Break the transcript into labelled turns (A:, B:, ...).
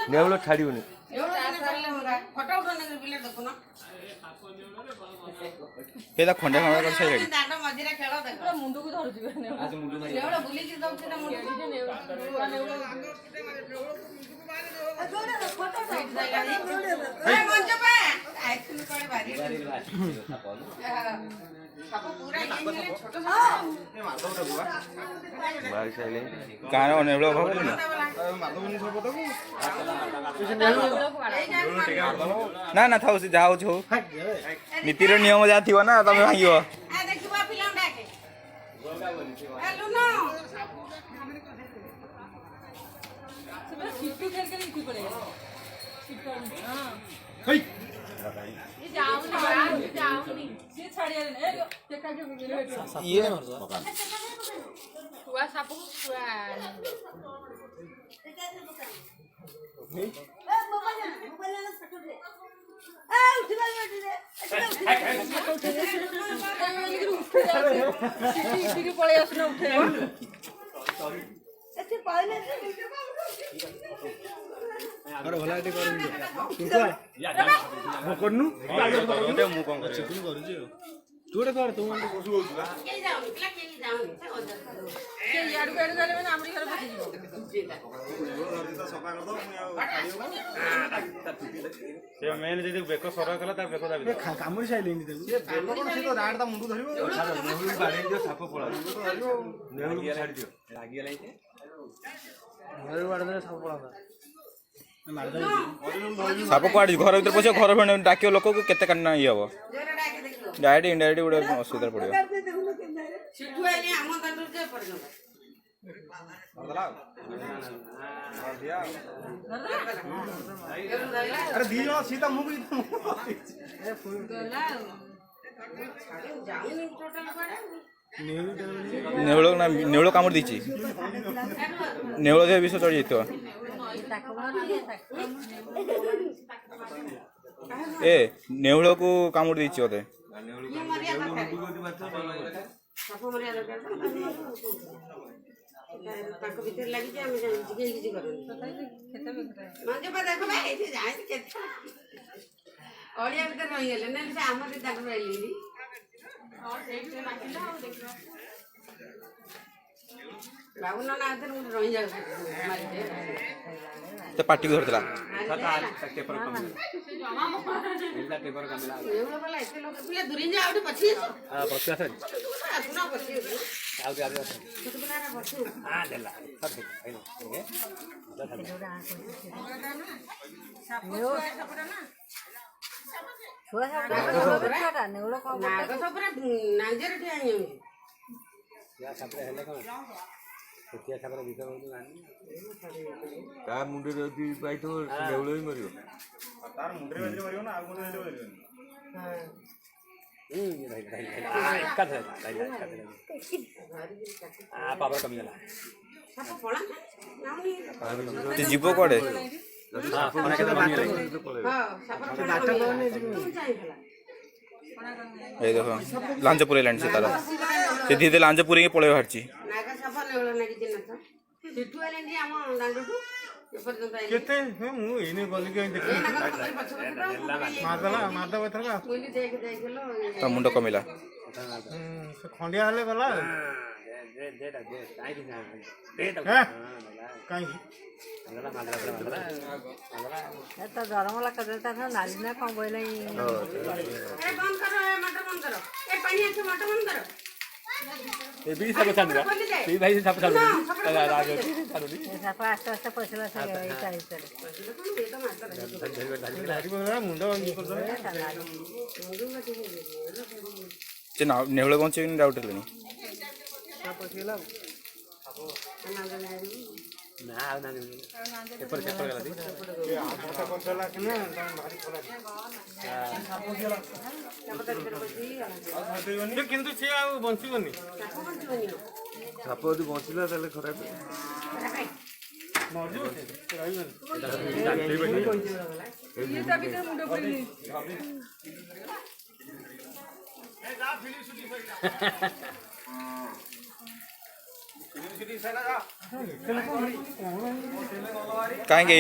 A: ନେଉଳ ଛାଡ଼ିବୁନି ଏଟା ଖଣ୍ଡେ ଖଣ୍ଡେ କରି ସାରିଲେଣି
B: ମୁଣ୍ଡକୁ ଧରୁଛି
A: ଗାଁରେ ନେଉଳ ଭାବୁନି ନା ନା ଥାଉ ସେ ଯାହା ହଉଛି ହଉ ନୀତିର ନିୟମ ଯାହା ଥିବ ନା ତମେ ଭାଙ୍ଗିବ
B: ପଳେଇ ଆସୁନ ଉଠେ
A: ବେକ ସର କଲା ତା ବେକ କାମୁଡ଼ି ସାଇଲେନି ମୁଣ୍ଡ ଧରିବ ସାପ ପଳା ଛାଡ଼ିଦିଅ ସାପ କୁଆଡେ ଘର ଭିତରେ ପଶିବ ଘର ଡାକିବ ଲୋକକୁ କେତେ କାନ ଇଏ ହବ ଡାଇରେକ୍ଟ ଇନଡାଇରେକ୍ଟ ଗୋଟେ ଅସୁବିଧାରେ ପଡ଼ିବ ନେଉଳ ନା ନେଉଳ କାମୁଡ଼ି ଦେଇଛି ନେଉଳ ଦେହ ବିଷ ଚଢ଼ି ଯାଇଥିବ ଏ ନେଉଳକୁ କାମୁଡ଼ି ଦେଇଛି ବୋଧେ
B: ଅଳିଆ ଭିତରେ ରହିଗଲେ ନା ଆମର ତାକୁ ରହିଲେନି
A: ପାଟିକୁ ଧରିଥିଲା ତା ମୁଣ୍ଡରେ ଯଦି ପାଇଥିବ ନେଉଳ ବି ମରିବ ତାର ମୁଣ୍ଡରେ ମରିବ ନା ଆଉ ଯିବ କୁଆଡେ এই দেখো লাঞ্চ পুরাইলানি সে তারা সে ধীরে ধীরে লাঞ্চ পুরাইকে পড়ে বাহারছি ତା ମୁଣ୍ଡ କମିଲା
C: ଖଣ୍ଡିଆ ହେଲେ ଗଲା
B: ଗରମ ଲାଗିଲା ନାଲି ନା କଣ କହିଲା ସାପ ଆସ୍ତେ ଆସ୍ତେ ପଶିଲା
A: ନେଉଳ ବଞ୍ଚେଇନି ଡାଉଟ୍ ହେଲେଣି
C: କିନ୍ତୁ ସିଏ ଆଉ ବଞ୍ଚିବନି
A: ସାପ ଯଦି ବଞ୍ଚିଲା ତାହେଲେ ଖରାପ କାହିଁକି